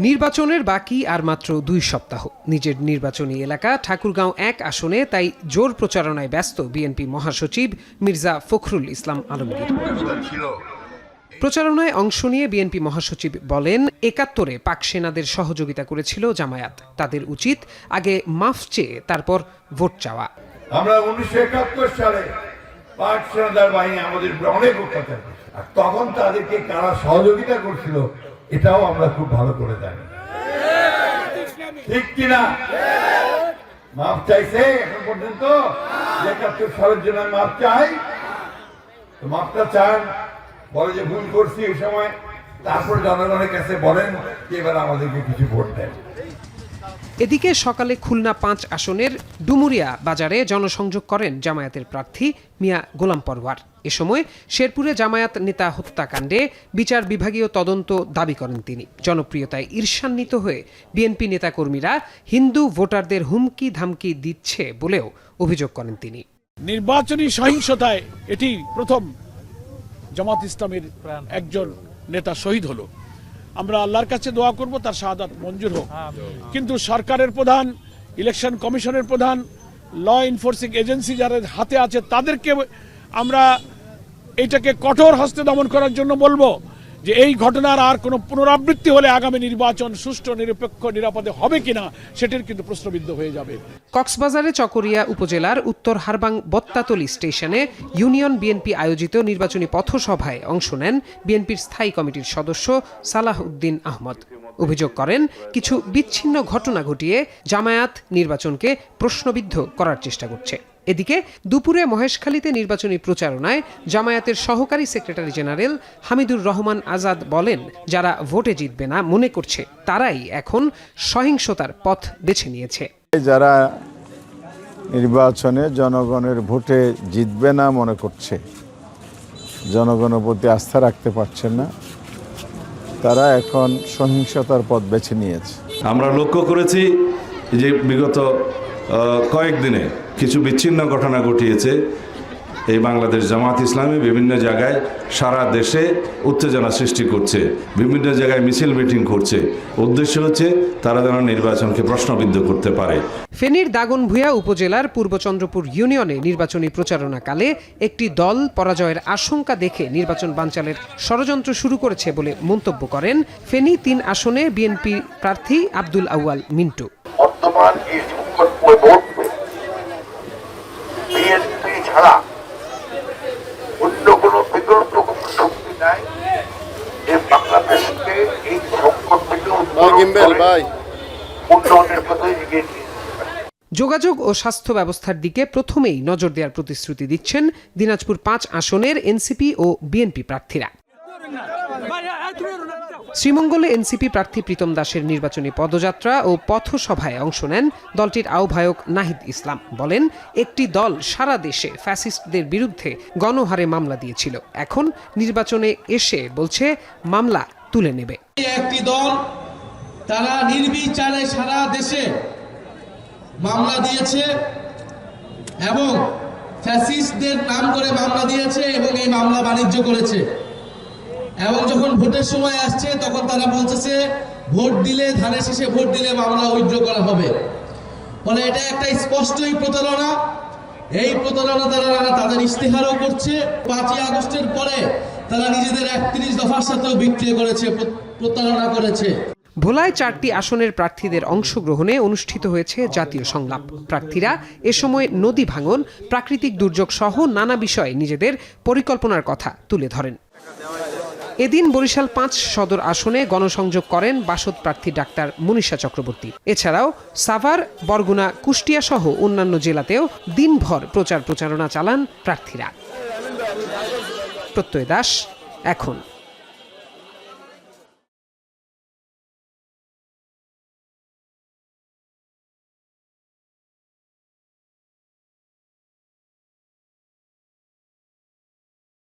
নির্বাচনের বাকি আর মাত্র ২ সপ্তাহ। নিজের নির্বাচনী এলাকা ঠাকুরগাঁও ১ আসনে তাই জোর প্রচারণায় ব্যস্ত বিএনপি মহাসচিব মির্জা ফখরুল ইসলাম আলমগীর। প্রচারণায় অংশ নিয়ে বিএনপি মহাসচিব বলেন, ৭১-এ পাক সেনাদের সহযোগিতা করেছিল জামায়াত। তাদের উচিত আগে মাফ চেয়ে তারপর ভোট চাওয়া। আমরা ১৯৭১ সালে পাক সেনাদের বাহিনী আমাদের অনেক অত্যাচার করেছে, আর তখন তাদেরকে কারা সহযোগিতা করছিল এটাও আমরা খুব ভালো করে জানি, ঠিক কিনা? মাফ চাইছে এখন পর্যন্ত? ৭১ সালের জন্য মাফ চাই, তো মাফটা চান, বলে যে ভুল করছি এই সময়, তারপর জনগণের কাছে বলেন যে এবার আমাদেরকে কিছু ভোট দেন। এদিকে সকালে খুলনা ৫ আসনের ডুমুরিয়া বাজারে জনসংযোগ করেন জামায়াতের প্রার্থী মিয়া গোলাম পরওয়ার। এ সময় শেরপুরে জামায়াত নেতা হত্যাকাণ্ডে বিচার বিভাগীয় তদন্ত দাবি করেন তিনি। জনপ্রিয়তায় ঈর্ষান্বিত হয়ে বিএনপি নেতাকর্মীরা হিন্দু ভোটারদের হুমকি ধামকি দিচ্ছে বলেও অভিযোগ করেন তিনি। নির্বাচনী সহিংসতায় এটি প্রথম জামাত ইসলামের একজন নেতা শহীদ হলো। আমরা আল্লাহর কাছে দোয়া করব তার শাহাদাত মঞ্জুর হোক, কিন্তু সরকারের প্রধান, ইলেকশন কমিশনের প্রধান, ল এনফোর্সিং এজেন্সি যারা হাতে আছে তাদেরকে আমরা এটাকে কঠোর হস্তে দমন করার জন্য বলবো যে এই ঘটনার আর কোনো পুনরাবৃত্তি হলে আগামী নির্বাচন সুষ্ঠু, নিরপেক্ষ, নিরাপদে হবে কিনা সেটির কিন্তু প্রশ্নবিদ্ধ হয়ে যাবে। কক্সবাজারে চকরিয়া উপজেলার উত্তর হারবাং বত্তাতলী স্টেশনে ইউনিয়ন বিএনপি আয়োজিত নির্বাচনী পথসভায় অংশ নেন বিএনপির স্থায়ী কমিটির সদস্য সালাহ উদ্দিন আহমদ। অভিযোগ করেন, কিছু বিচ্ছিন্ন ঘটনা ঘটিয়ে জামায়াত নির্বাচনকে প্রশ্নবিদ্ধ করার চেষ্টা করছে। এদিকে দুপুরে মহেশখালীতে নির্বাচনী প্রচারণায় জামায়াতের সহকারী সেক্রেটারি জেনারেল হামিদুর রহমান আজাদ বলেন, যারা ভোটে জিতবে না মনে করছে তারাই এখন সহিংসতার পথ বেছে নিয়েছে। যারা নির্বাচনে জনগণের ভোটে জিতবে না মনে করছে, জনগণের প্রতি আস্থা রাখতে পারছে না, তারা এখন সহিংসতার পথ বেছে নিয়েছে। আমরা লক্ষ্য করেছি যে বিগত কয়েকদিনে কিছু বিচ্ছিন্ন ঘটনা ঘটিয়েছে এই বাংলাদেশ জামাত ইসলামী বিভিন্ন জায়গায় সারা দেশে উত্তেজনা সৃষ্টি করছে, বিভিন্ন জায়গায় মিছিল মিটিং করছে। উদ্দেশ্য হচ্ছে তারা যেন নির্বাচনকে প্রশ্নবিদ্ধ করতে পারে। ফেনীর দাগনভূঞা উপজেলার পূর্ব চন্দ্রপুর ইউনিয়নে নির্বাচনী প্রচারণাকালে একটি দল পরাজয়ের আশঙ্কা দেখে নির্বাচন বানচালের ষড়যন্ত্র শুরু করেছে বলে মন্তব্য করেন ফেনী ৩ আসনে বিএনপি প্রার্থী আব্দুল আউয়াল মিন্টু। বর্তমান এই সংকটময় মুহূর্তে বিএনপি ছাড়া অন্য কোনো বিকল্প শক্তি নাই এই বাংলাদেশকে এই সংকট থেকে উন্নয়নের পথে এগিয়ে নিয়ে। যোগাযোগ ও স্বাস্থ্য ব্যবস্থার দিকে প্রথমেই নজর দেওয়ার প্রতিশ্রুতি দিচ্ছেন দিনাজপুর ৫ আসনের এনসিপি ও বিএনপি প্রার্থীরা। শ্রীমঙ্গলে এনসিপি প্রার্থী প্রীতম দাসের নির্বাচনী পদযাত্রা ও পথসভায় অংশ নেন দলটির আহ্বায়ক নাহিদ ইসলাম। বলেন, একটি দল সারা দেশে ফ্যাসিস্টদের বিরুদ্ধে গণহারে মামলা দিয়েছিল, এখন নির্বাচনে এসে বলছে মামলা তুলে নেবে। একটি দল তারা নির্বিচারে সারা দেশে মামলা দিয়েছে এবং ফ্যাসিস্টদের নাম করে মামলা দিয়েছে এবং এই মামলা বাণিজ্য করেছে, এবং যখন ভোটের সময় আসছে তখন তারা বলতেছে ভোট দিলে, ধানের শেষে ভোট দিলে মামলা উইথড্র করা হবে। ফলে এটা একটা স্পষ্টই প্রতারণা। এই প্রতারণা তারা তাদের ইশতেহারও করছে। ৫ই আগস্টের পরে তারা নিজেদের ৩১ দফার সাথেও বিক্রিয়া করেছে, প্রতারণা করেছে। ভোলায় 4টি আসনের প্রার্থীদের অংশগ্রহণে অনুষ্ঠিত হয়েছে জাতীয় সংলাপ। প্রার্থীরা এ সময় নদী ভাঙন, প্রাকৃতিক দুর্যোগ সহ নানা বিষয়ে নিজেদের পরিকল্পনার কথা তুলে ধরেন। এদিন বরিশাল 5 সদর আসনে গণসংযোগ করেন বাসদ প্রার্থী ডাক্তার মনীষা চক্রবর্তী। এছাড়াও সাভার, বরগুনা, কুষ্টিয়া সহ অন্যান্য জেলাতেও দিনভর প্রচারণা চালান প্রার্থীরা। প্রত্যয় দাস, এখন।